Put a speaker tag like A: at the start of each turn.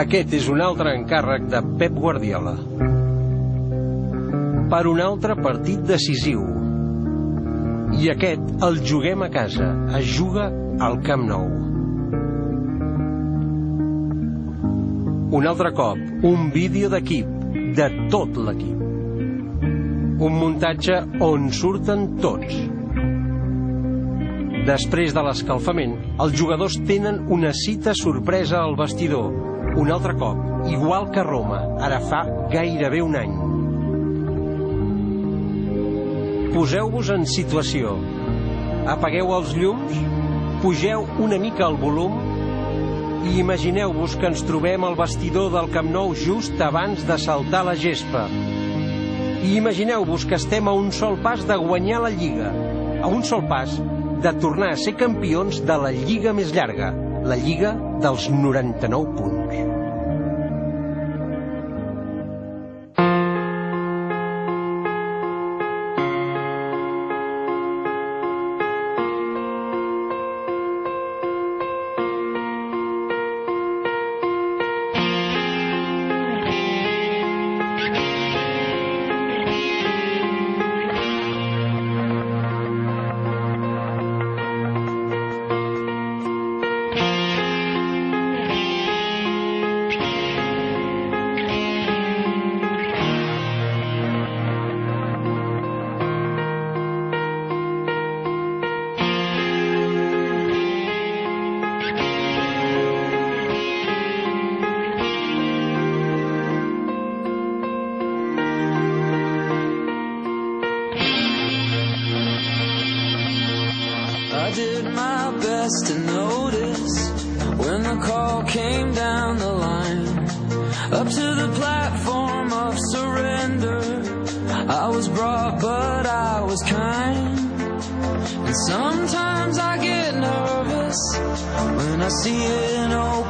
A: Aquest és un altre encàrrec de Pep Guardiola. Per un altre partit decisiu. I aquest el juguem a casa. Es juga al Camp Nou. Un altre cop, un vídeo d'equip, de tot l'equip. Un muntatge on surten tots. Després de l'escalfament, els jugadors tenen una cita sorpresa al vestidor. Un altre cop, igual que Roma, ara fa gairebé un any. Poseu-vos en situació. Apagueu els llums, pugeu una mica el volum i imagineu-vos que ens trobem al vestidor del Camp Nou just abans de saltar la gespa. I imagineu-vos que estem a un sol pas de guanyar la Lliga, a un sol pas de tornar a ser campions de la Lliga més llarga, la Lliga dels 99 punts.
B: I did my best to notice when the call came down the line, up to the platform of surrender. I was brought, but I was kind. And sometimes I get nervous when I see an old